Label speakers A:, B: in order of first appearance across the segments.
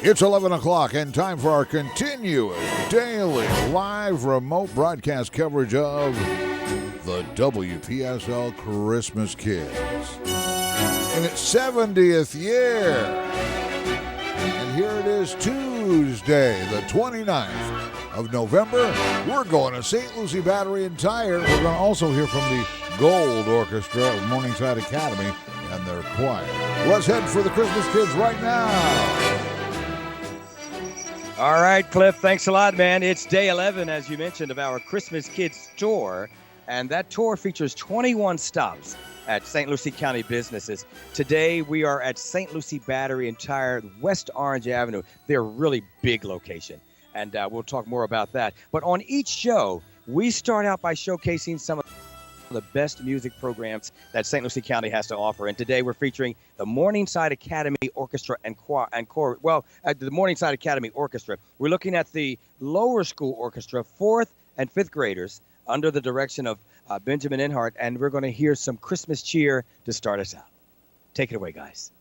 A: It's 11 o'clock and time for our continuous daily live remote broadcast coverage of the WPSL Christmas Kids in its 70th year. And here it is, Tuesday, the 29th of November. We're going to St. Lucie Battery and Tire. We're going to also hear from the Gold Orchestra of Morningside Academy and their choir. Let's head for the Christmas Kids right now.
B: All right, Cliff, thanks a lot, man. It's day 11, as you mentioned, of our Christmas Kids tour, and that tour features 21 stops at St. Lucie County businesses. Today, we are at St. Lucie Battery and Tire, West Orange Avenue. They're a really big location, and we'll talk more about that. But on each show, we start out by showcasing some of the best music programs that St. Lucie County has to offer. And today we're featuring the Morningside Academy Orchestra and choir. Well, at the Morningside Academy Orchestra, we're looking at the lower school orchestra, 4th and 5th graders, under the direction of Benjamin Enhart, and we're going to hear some Christmas cheer to start us out. Take it away, guys.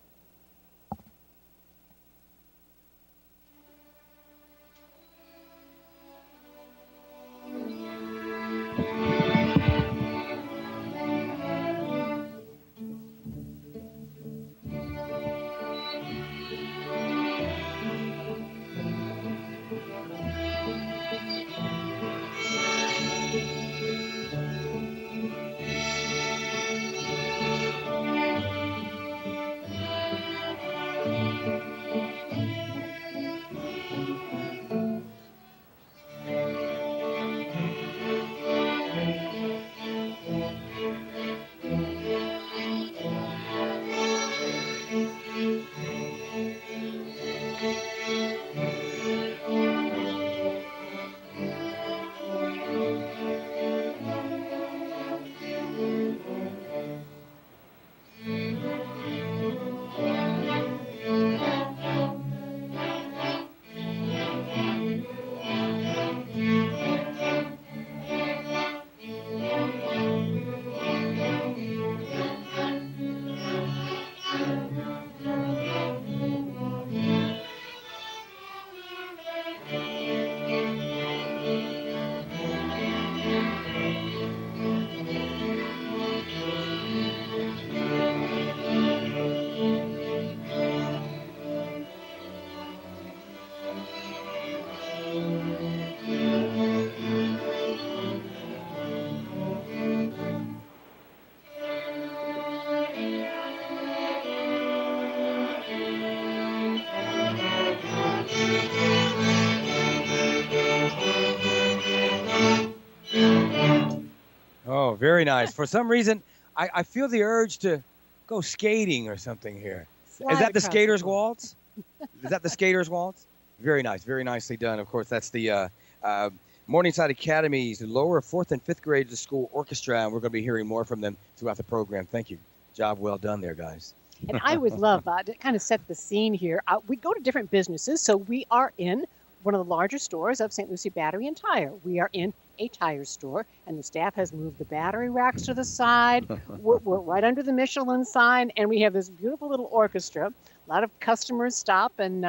B: Oh, very nice. For some reason, I feel the urge to go skating or something here. Is that the Skater's Waltz? Is that the Skater's Waltz? Very nice. Very nicely done. Of course, that's the Morningside Academy's lower 4th and 5th grade school orchestra, and we're going to be hearing more from them throughout the program. Thank you. Job well done there, guys.
C: And I always love to kind of set the scene here. We go to different businesses, so we are in one of the larger stores of St. Lucie Battery and Tire. We are in a tire store, and the staff has moved the battery racks to the side. We're right under the Michelin sign, and we have this beautiful little orchestra. A lot of customers stop and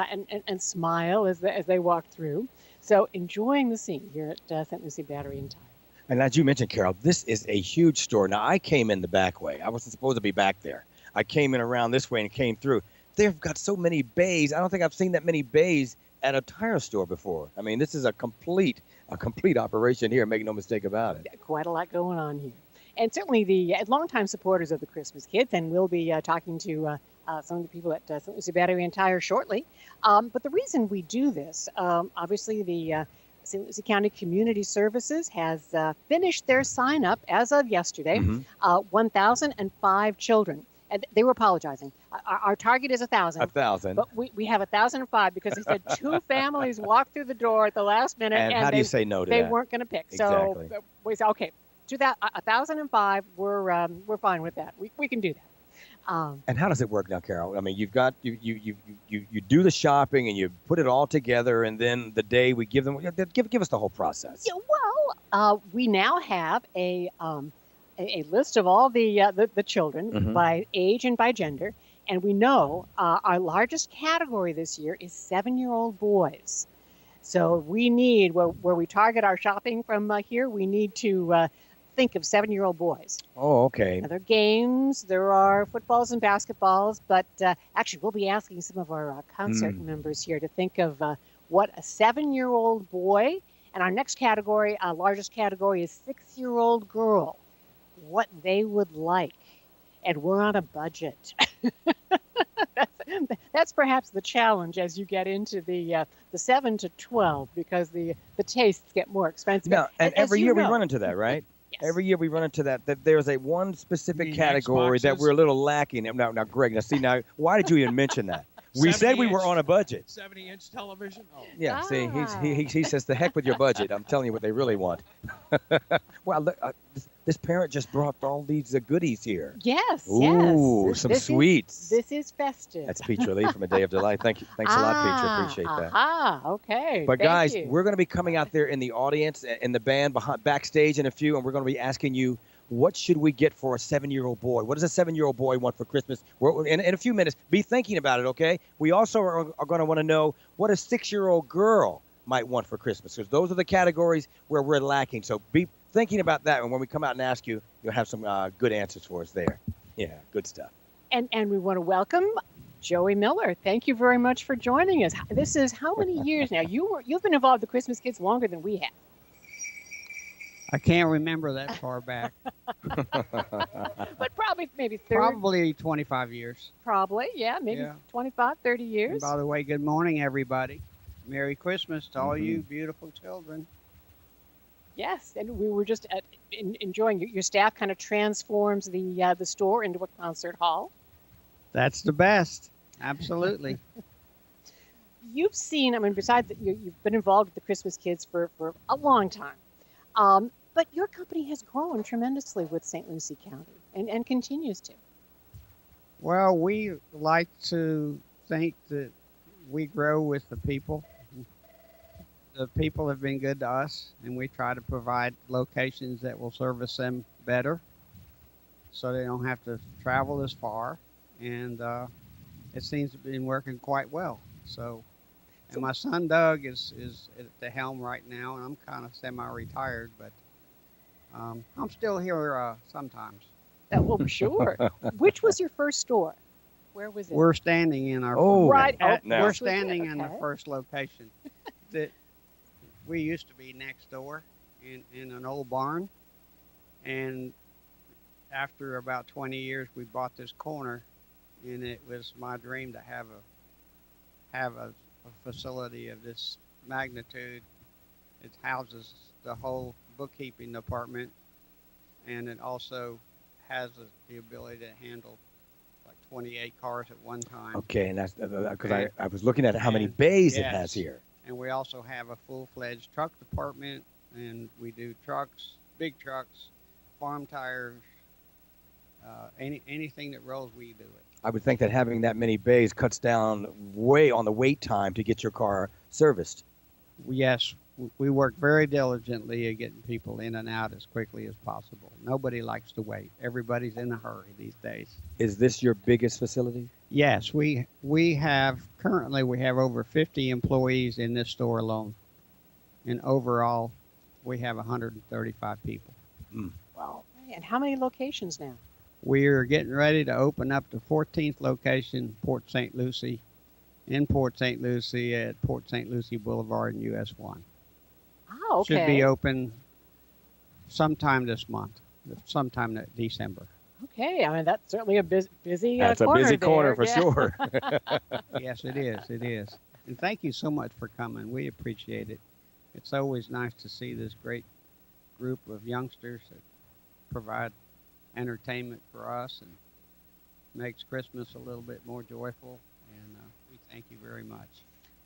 C: smile as they walk through. So enjoying the scene here at St. Lucie Battery and Tire.
B: And as you mentioned, Carol, this is a huge store. Now, I came in the back way. I wasn't supposed to be back there. I came in around this way and came through. They've got so many bays. I don't think I've seen that many bays at a tire store before. I mean, this is a complete operation here. Make no mistake about it.
C: Quite a lot going on here. And certainly the longtime supporters of the Christmas Kids, and we'll be talking to some of the people at St. Lucie Battery and Tire shortly. But the reason we do this, obviously the St. Lucie County Community Services has finished their sign up as of yesterday, 1,005 children. And they were apologizing. Our target is 1,000.
B: 1,000.
C: But we have 1,005 because they said 2 families walked through the door at the last minute.
B: And how do you say no to
C: they
B: that?
C: They weren't going to pick.
B: Exactly.
C: So we said, okay, 1,005, we're fine with that. We can do that.
B: And how does it work now, Carol? I mean, you've got you do the shopping and you put it all together, and then the day we give them, give us the whole process.
C: Yeah, well, we now have a list of all the children by age and by gender, And we know our largest category this year is 7-year-old boys. So we need, where we target our shopping from here, we need to think of 7-year-old boys.
B: Oh, okay.
C: Now, there are games, there are footballs and basketballs, but actually we'll be asking some of our concert members here to think of what a 7-year-old boy, and our next category, our largest category is 6-year-old girl, what they would like. And we're on a budget. That's perhaps the challenge as you get into the 7 to 12, because the tastes get more expensive.
B: Now, and every year we run into that, right?
C: Yes.
B: Every year we run into that there's a one specific category that
D: Xboxes?
B: We're a little lacking. Now, Greg, now, why did you even mention that? We said we were on a budget.
D: 70-inch television? Oh.
B: Yeah, see, he says, the heck with your budget. I'm telling you what they really want. Well, look, this parent just brought all these goodies here.
C: Yes,
B: Ooh,
C: yes.
B: some sweets.
C: This is festive.
B: That's Peach Relief from A Day of Delight. Thanks a lot, Peach. I appreciate that.
C: Okay.
B: But guys,
C: you.
B: we're going to be coming out there in the audience, in the band, backstage in a few, and we're going to be asking you, what should we get for a 7-year-old boy? What does a 7-year-old boy want for Christmas? In a few minutes, be thinking about it, okay? We also are going to want to know what a 6-year-old girl might want for Christmas, because those are the categories where we're lacking. So be thinking about that, and when we come out and ask you, you'll have some good answers for us there. Yeah, good stuff.
C: And we want to welcome Joey Miller. Thank you very much for joining us. This is how many years now? You've been involved with the Christmas Kids longer than we have.
E: I can't remember that far back.
C: But probably maybe 30.
E: Probably 25 years.
C: Probably, yeah, maybe 25, 30 years.
E: And by the way, good morning, everybody. Merry Christmas to all you beautiful children.
C: Yes, and we were just enjoying your staff kind of transforms the store into a concert hall.
E: That's the best. Absolutely.
C: You've seen, I mean, besides that, you've been involved with the Christmas Kids for a long time. But your company has grown tremendously with St. Lucie County and continues to.
E: Well, we like to think that we grow with the people. The people have been good to us, and we try to provide locations that will service them better so they don't have to travel as far. And it seems to have been working quite well. And my son Doug is at the helm right now, and I'm kind of semi-retired, but I'm still here sometimes.
C: Well, sure. Which was your first store? Where was it?
E: We're standing in our we're standing in the first location. That we used to be next door in an old barn, and after about 20 years, we bought this corner, and it was my dream to have a facility of this magnitude. It houses the whole bookkeeping department, and it also has the ability to handle like 28 cars at one time.
B: Okay, and that's because I was looking at how many bays it has here.
E: And we also have a full-fledged truck department, and we do trucks, big trucks, farm tires, anything that rolls, we do it.
B: I would think that having that many bays cuts down way on the wait time to get your car serviced.
E: Yes, we work very diligently at getting people in and out as quickly as possible. Nobody likes to wait. Everybody's in a hurry these days.
B: Is this your biggest facility?
E: Yes, we have over 50 employees in this store alone. And overall, we have 135 people.
C: Wow. And how many locations now?
E: We're getting ready to open up the 14th location, Port St. Lucie, in Port St. Lucie at Port St. Lucie Boulevard and US 1.
C: Oh, okay.
E: Should be open sometime this month, sometime in December.
C: Okay, I mean, that's certainly a busy
B: That's
C: corner
B: a busy
C: there.
B: corner for sure.
E: Yes, it is. It is. And thank you so much for coming. We appreciate it. It's always nice to see this great group of youngsters that provide entertainment for us and makes Christmas a little bit more joyful. And we thank you very much.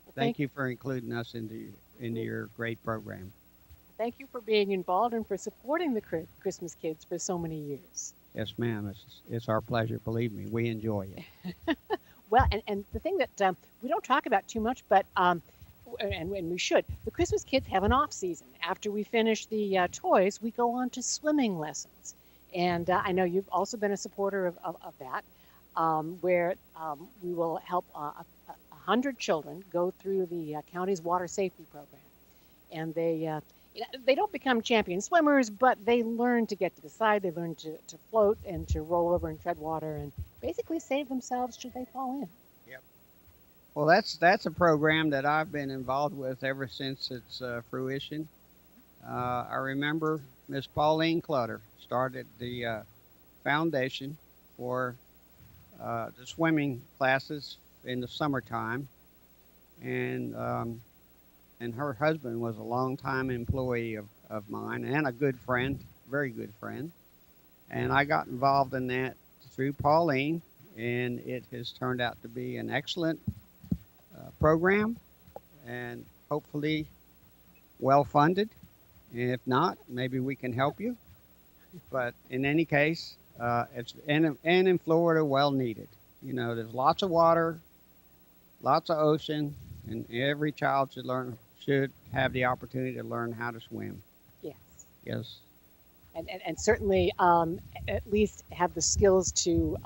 C: Well,
E: thank you for including us into your great program.
C: Thank you for being involved and for supporting the Christmas Kids for so many years.
E: Yes, ma'am. It's our pleasure. Believe me, we enjoy it.
C: Well, and the thing that we don't talk about too much, but and we should, the Christmas Kids have an off season. After we finish the toys, we go on to swimming lessons. And I know you've also been a supporter of that. where we will help 100 children go through the county's water safety program. And they don't become champion swimmers, but they learn to get to the side. They learn to float and to roll over and tread water and basically save themselves should they fall in.
E: Yep. Well, that's a program that I've been involved with ever since its fruition. I remember Miss Pauline Clutter started the foundation for the swimming classes in the summertime, and her husband was a longtime employee of mine and a good friend, very good friend. And I got involved in that through Pauline, and it has turned out to be an excellent program and hopefully well funded. And if not, maybe we can help you. But in any case, it's and in Florida, well needed. You know, there's lots of water, lots of ocean, and every child should have the opportunity to learn how to swim.
C: Yes.
E: Yes.
C: And certainly at least have the skills to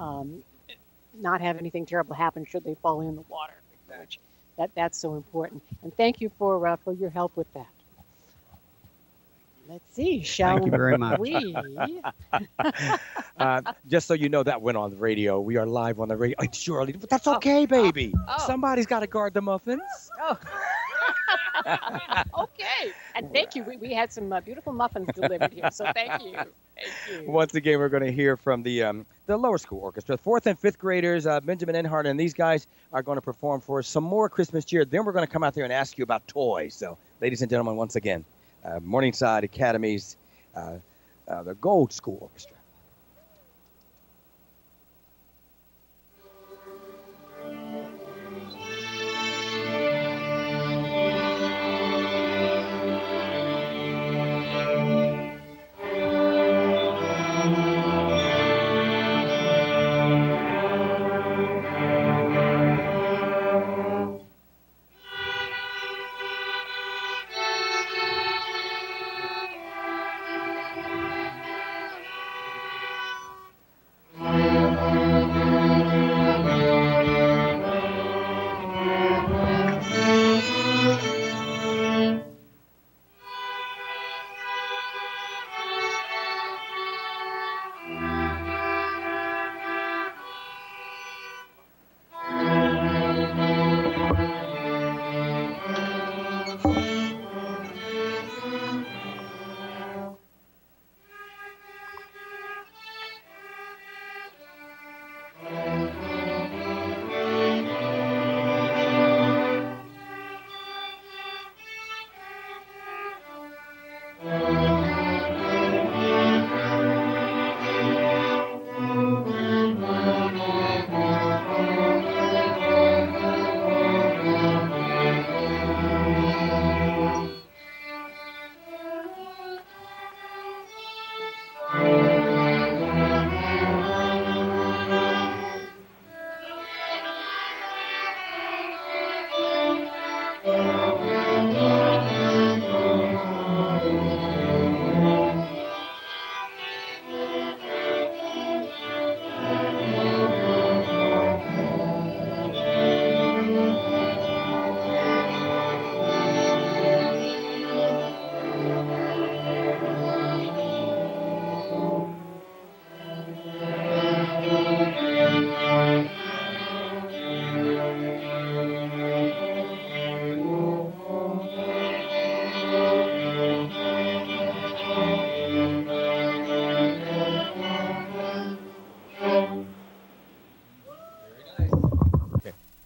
C: not have anything terrible happen should they fall in the water. Which that's so important. And thank you for your help with that. Let's see.
E: Thank you very much.
B: Just so you know, that went on the radio. We are live on the radio. It's too early, but that's okay, baby. Somebody's got to guard the muffins.
C: Oh. Okay. And thank you. We had some beautiful muffins delivered here, so thank you. Thank you.
B: Once again, we're going to hear from the lower school orchestra, 4th and 5th graders, Benjamin Enhart, and these guys are going to perform for us some more Christmas cheer. Then we're going to come out there and ask you about toys. So, ladies and gentlemen, once again, Morningside Academy's the Gold School Orchestra.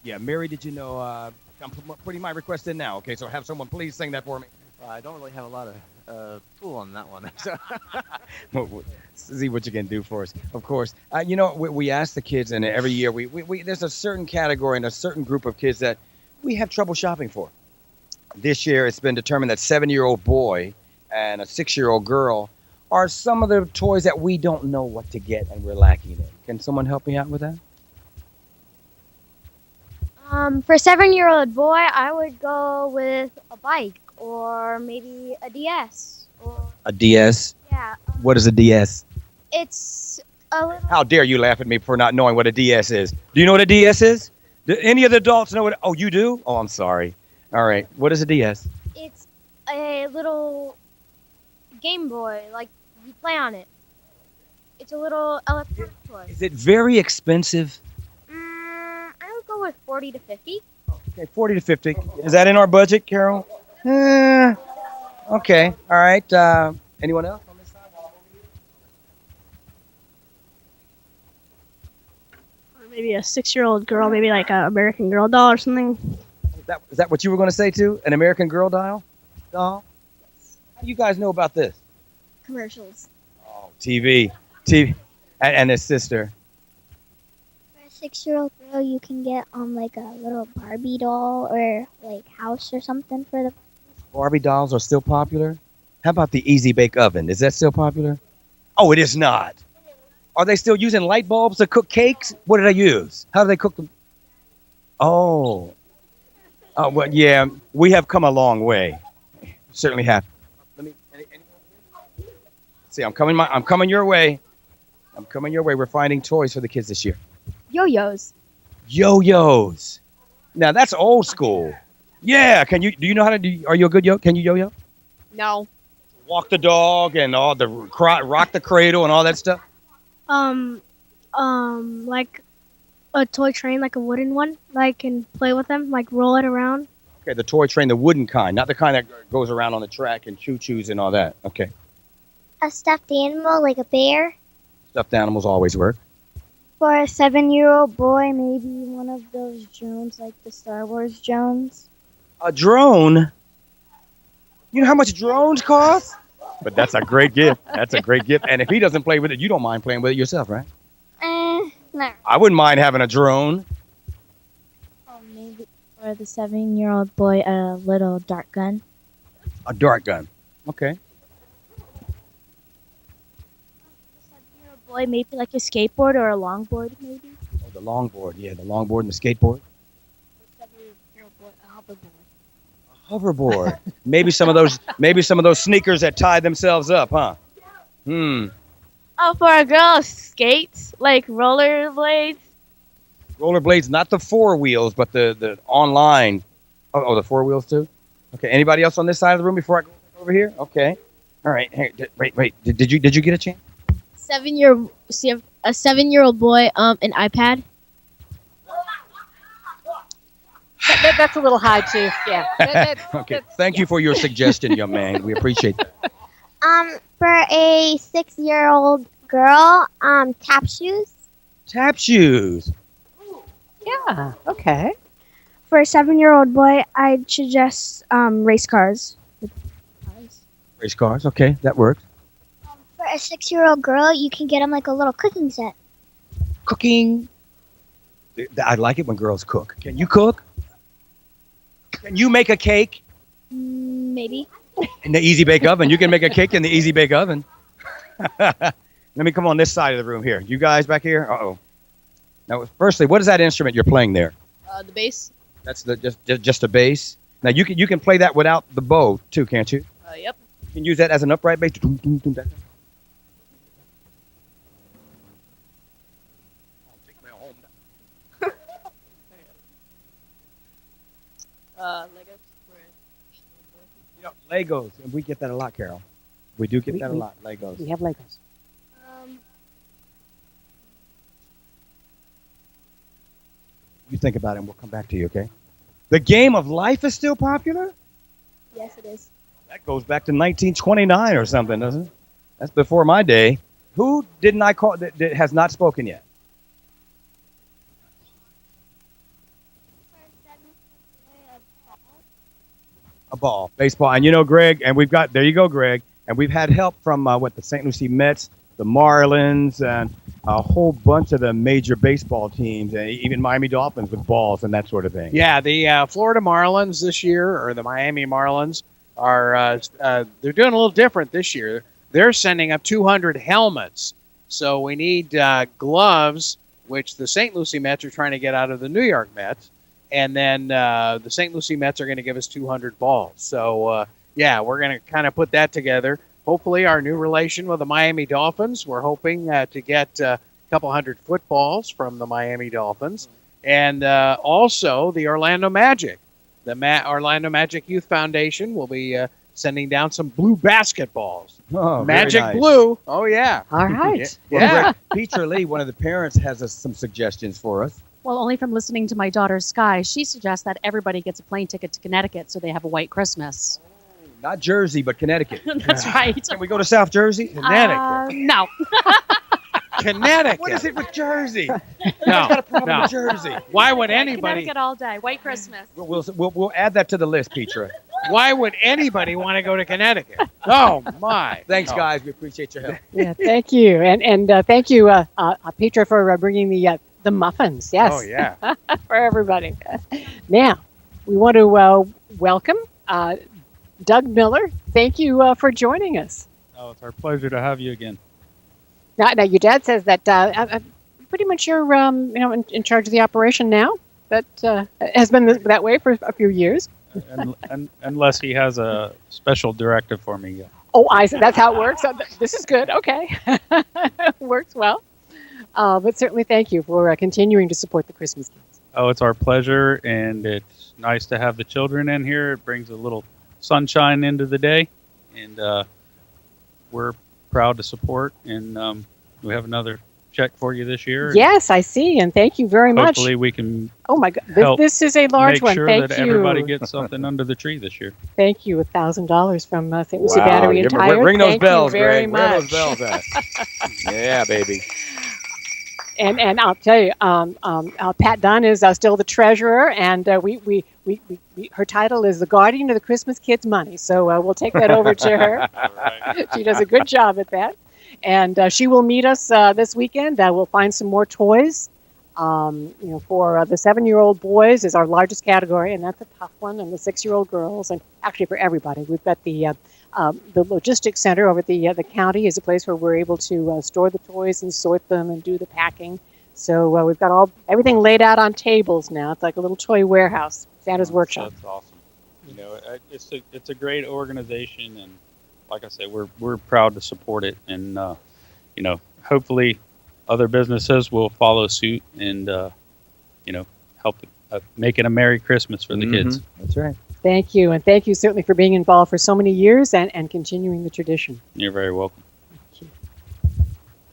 B: Yeah, Mary, did you know, I'm putting my request in now, okay? So have someone please sing that for me.
D: I don't really have a lot of tool on that one. So
B: see what you can do for us. Of course, you know, we ask the kids, and every year we there's a certain category and a certain group of kids that we have trouble shopping for. This year, it's been determined that 7-year-old boy and a 6-year-old girl are some of the toys that we don't know what to get and we're lacking in. Can someone help me out with that?
F: For a 7-year-old boy, I would go with a bike or maybe a DS.
B: A DS?
F: Yeah.
B: What is a DS?
F: It's A little.
B: How dare you laugh at me for not knowing what a DS is? Do you know what a DS is? Do any of the adults know what? Oh, you do? Oh, I'm sorry. All right. What is a DS?
F: It's a little Game Boy. Like you play on it. It's a little electronic toy.
B: Is it very expensive?
F: I would go with 40 to 50.
B: Okay, 40 to 50. Is that in our budget, Carol? Okay. All right. Anyone else on this side?
G: Or maybe a 6-year-old girl, maybe like an American Girl doll or something.
B: Is that what you were going to say too? An American Girl doll? How do you guys know about this?
F: Commercials.
B: Oh, TV. And his sister.
F: For a 6-year-old girl, you can get like a little Barbie doll or like house or something for the.
B: Barbie dolls are still popular. How about the Easy Bake Oven? Is that still popular? Oh, it is not. Are they still using light bulbs to cook cakes? What do they use? How do they cook them? Oh. Oh, well, yeah, we have come a long way. Certainly have. Let me. See, I'm coming your way. I'm coming your way. We're finding toys for the kids this year.
F: Yo-yos.
B: Yo-yos. Now that's old school. Yeah. Do you know how to do? Are you a good Can you yo-yo?
G: No.
B: Walk the dog and all the rock the cradle and all that stuff.
G: Like a toy train, like a wooden one. Like can play with them, like roll it around.
B: Okay, the toy train, the wooden kind, not the kind that goes around on the track and choo-choos and all that. Okay.
F: A stuffed animal, like a bear.
B: Stuffed animals always work.
F: For a 7-year-old boy, maybe one of those drones, like the Star Wars drones.
B: A drone? You know how much drones cost? But that's a great gift. That's a great gift. And if he doesn't play with it, you don't mind playing with it yourself, right?
F: No.
B: I wouldn't mind having a drone.
H: Maybe for the 7-year-old boy, a little dart gun.
B: A dart gun. Okay.
G: Boy, maybe like a skateboard or a longboard, maybe.
B: Oh, the longboard. Yeah, the longboard and the skateboard. A hoverboard. Maybe some of those sneakers that tie themselves up, huh?
G: Oh, for a girl, skates, like rollerblades.
B: Rollerblades, not the 4 wheels, but the online. Oh, the 4 wheels too? Okay, anybody else on this side of the room before I go over here? Okay. All right. Hey, wait. Did you get a chance?
H: A 7-year-old boy, an iPad.
C: That's a little high too. Yeah.
B: Okay. Thank you for your suggestion, young man. We appreciate that.
F: For a 6-year-old girl, tap shoes.
B: Tap shoes.
C: Yeah. Okay.
G: For a 7-year-old boy, I'd suggest race cars.
B: Race cars. Okay, that works.
F: For a 6-year-old girl, you can get them like a little cooking set.
B: Cooking. I like it when girls cook. Can you cook? Can you make a cake?
H: Maybe.
B: In the Easy Bake Oven. You can make a cake in the Easy Bake Oven. Let me come on this side of the room here. You guys back here? Uh-oh. Now, firstly, what is that instrument you're playing there?
H: The bass.
B: That's just a bass. Now, you can play that without the bow, too, can't you?
H: Yep.
B: You can use that as an upright bass.
H: Legos.
B: You know, Legos. And we get that a lot, Carol. We do get that a lot, Legos.
C: We have Legos.
B: You think about it and we'll come back to you, okay? The game of life is still popular?
H: Yes, it is.
B: That goes back to 1929 or something, doesn't it? That's before my day. Who didn't I call that has not spoken yet? A ball, baseball. And you know, Greg, and there you go, Greg. And we've had help from the St. Lucie Mets, the Marlins, and a whole bunch of the major baseball teams, and even Miami Dolphins with balls and that sort of thing.
I: Yeah, the Florida Marlins this year, or the Miami Marlins, are they're doing a little different this year. They're sending up 200 helmets. So we need gloves, which the St. Lucie Mets are trying to get out of the New York Mets. And then the St. Lucie Mets are going to give us 200 balls. So, yeah, we're going to kind of put that together. hopefully our new relation with the Miami Dolphins. We're hoping to get a couple hundred footballs from the Miami Dolphins. And also the Orlando Magic. The Orlando Magic Youth Foundation will be sending down some blue basketballs.
B: Oh,
I: Magic
B: very nice.
I: blue. Oh, yeah.
C: All right.
B: Yeah. Petra Lee, one of the parents, has some suggestions for us.
J: Well, only from listening to my daughter Sky, she suggests that everybody gets a plane ticket to Connecticut so they have a white Christmas.
B: Not Jersey, but Connecticut.
J: That's right.
B: Can we go to South Jersey?
I: Connecticut.
J: No.
I: Connecticut.
B: What is it with Jersey?
I: No,
B: got a problem
I: no.
B: with Jersey.
I: Why would anybody?
J: Connecticut all day. White Christmas.
B: We'll add that to the list, Petra.
I: Why would anybody want to go to Connecticut? Oh my!
B: Thanks,
I: No.
B: guys. We appreciate your help.
C: Yeah, thank you, and thank you, Petra, for bringing the muffins. Yes.
I: Oh yeah.
C: For everybody. Now, we want to welcome Doug Miller. Thank you for joining us.
K: Oh, it's our pleasure to have you again.
C: Now your dad says that pretty much you're in charge of the operation now. That has been that way for a few years.
K: And unless he has a special directive for me yet.
C: Oh, I see. That's how it works. This is good. Okay. Works well. But certainly thank you for continuing to support the Christmas Kids.
K: Oh, it's our pleasure, and it's nice to have the children in here. It brings a little sunshine into the day, and we're proud to support, and we have another check for you this year.
C: Yes, I see, and thank you very much.
K: Hopefully we can
C: Oh my God, this is a large
K: make
C: one.
K: sure
C: Thank
K: that
C: you.
K: everybody gets something under the tree this year.
C: Thank you. $1,000 from St. Lucie
B: Wow.
C: Battery and Tire.
B: Ring those
C: Thank
B: bells,
C: you very
B: Greg.
C: much.
B: Where are those bells at? Yeah, baby.
C: And I'll tell you, Pat Dunn is still the treasurer, and we her title is the guardian of the Christmas Kids' money. So we'll take that over to her.
K: Right.
C: She does a good job at that, and she will meet us this weekend. We'll find some more toys. For the 7-year-old boys is our largest category, and that's a tough one, and the 6-year-old girls, and actually for everybody. We've got the logistics center over at the county is a place where we're able to store the toys and sort them and do the packing. So we've got everything laid out on tables now. It's like a little toy warehouse, Santa's workshop.
K: That's awesome. You know, it's a great organization, and like I said, we're proud to support it, and hopefully other businesses will follow suit and help make it a Merry Christmas for the kids.
B: That's right.
C: Thank you, and thank you certainly for being involved for so many years and continuing the tradition.
K: You're very welcome.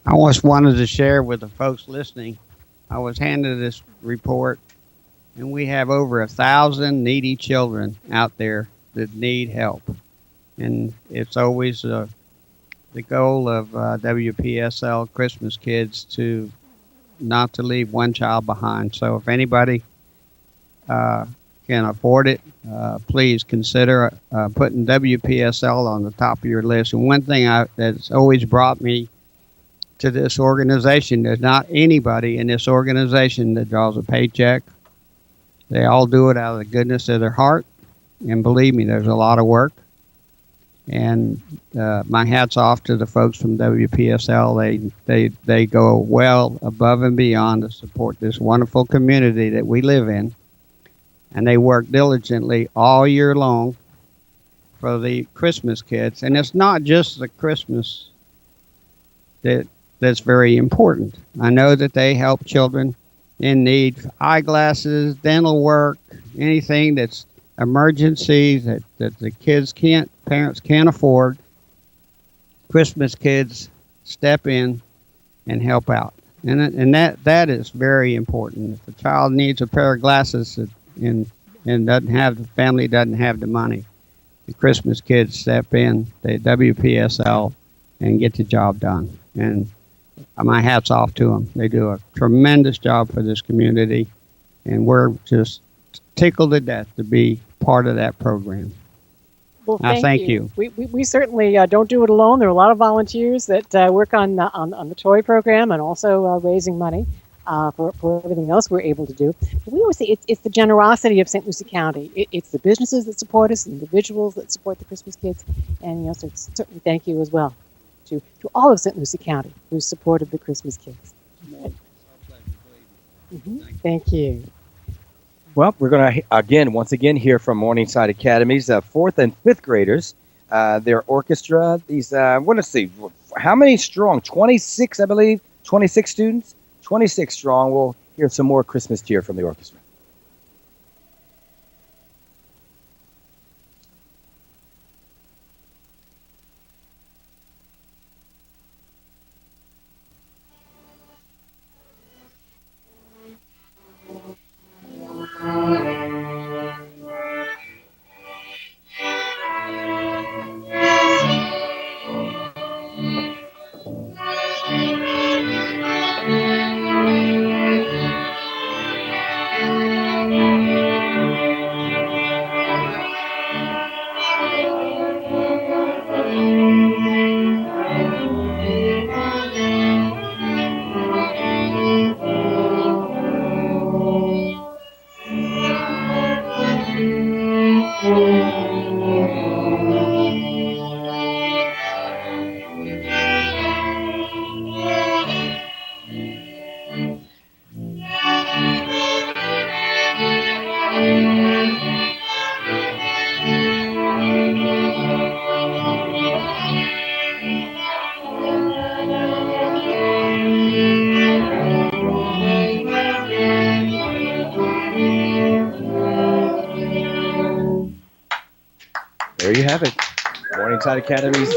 E: I just wanted to share with the folks listening. I was handed this report, and we have over 1,000 needy children out there that need help. And it's always the goal of WPSL Christmas Kids to not to leave one child behind. So if anybody can afford it, please consider putting WPSL on the top of your list. And one thing that's always brought me to this organization, there's not anybody in this organization that draws a paycheck. They all do it out of the goodness of their heart. And believe me, there's a lot of work. And my hat's off to the folks from WPSL. They go well above and beyond to support this wonderful community that we live in. And they work diligently all year long for the Christmas kids. And it's not just the Christmas that's very important. I know that they help children in need, eyeglasses, dental work, anything that's emergencies that the parents can't afford. Christmas Kids step in and help out. And that is very important. If a child needs a pair of glasses and the family doesn't have the money, the Christmas Kids step in, the WPSL, and get the job done. And my hat's off to them. They do a tremendous job for this community, and we're just tickled to death to be part of that program.
C: Well,
E: thank you.
C: We certainly don't do it alone. There are a lot of volunteers that work on the toy program and also raising money for everything else we're able to do. But we always say it's the generosity of St. Lucie County. It's the businesses that support us, the individuals that support the Christmas Kids, and so certainly thank you as well to all of St. Lucie County who supported the Christmas Kids. Thank you.
B: Well, we're going to once again hear from Morningside Academy's 4th and 5th graders. their orchestra. These, let's see, how many strong? 26, I believe. 26 students. 26 strong. We'll hear some more Christmas cheer from the orchestra. There you have it. Morningside Academy's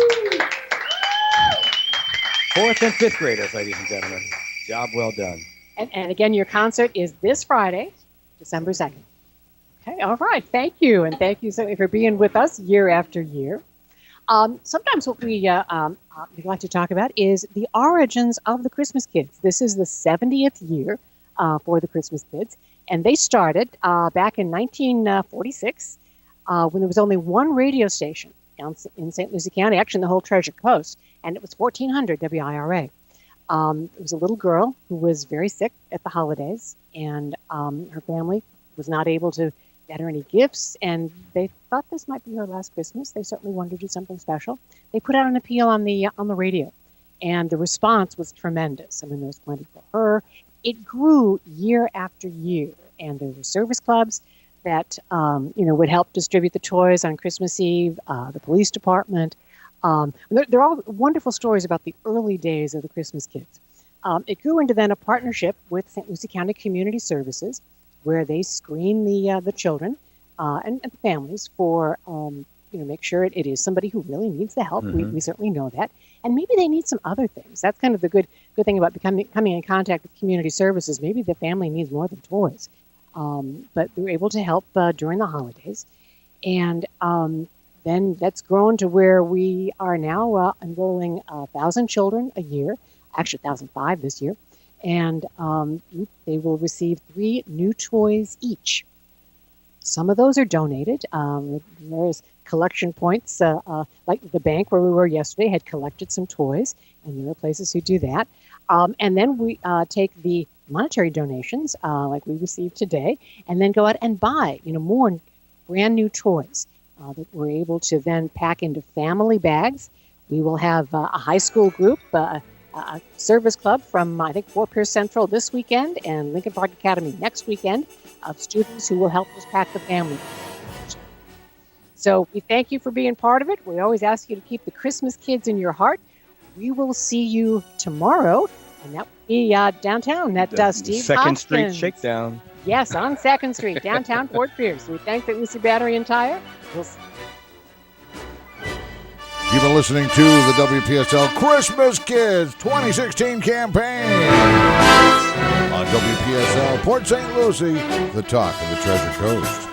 B: 4th and 5th graders, ladies and gentlemen. Job well done.
C: And again, your concert is this Friday, December 2nd. Okay, all right. Thank you. And thank you so for being with us year after year. Sometimes what we like to talk about is the origins of the Christmas Kids. This is the 70th year for the Christmas Kids. And they started back in 1946 when there was only one radio station in St. Lucie County, actually in the whole Treasure Coast, and it was 1400 WIRA. It was a little girl who was very sick at the holidays, and her family was not able to get her any gifts, and they thought this might be her last Christmas. They certainly wanted to do something special. They put out an appeal on the radio, and the response was tremendous. I mean, there was plenty for her. It grew year after year, and there were service clubs that would help distribute the toys on Christmas Eve. The police department. They're all wonderful stories about the early days of the Christmas Kids. It grew into then a partnership with St. Lucie County Community Services, where they screen the children and the families for make sure it is somebody who really needs the help. We certainly know that, and maybe they need some other things. That's kind of the good thing about coming in contact with community services. Maybe the family needs more than toys, but we were able to help during the holidays, and then that's grown to where we are now enrolling 1,000 children a year, actually 1,005 this year, and they will receive 3 new toys each. Some of those are donated. There's collection points, like the bank where we were yesterday had collected some toys, and there are places who do that. And then we take the monetary donations, like we received today, and then go out and buy, more brand new toys that we're able to then pack into family bags. We will have a high school group, a service club from, I think, Fort Pierce Central this weekend and Lincoln Park Academy next weekend of students who will help us pack the family. So we thank you for being part of it. We always ask you to keep the Christmas Kids in your heart. We will see you tomorrow, and that will be downtown at Steve
B: 2nd Street
C: Hoskins.
B: Shakedown.
C: Yes, on 2nd Street, downtown Fort Pierce. We thank the Lucie Battery and Tire.
A: You've been listening to the WPSL Christmas Kids 2016 campaign on WPSL Port St. Lucie, the talk of the Treasure Coast.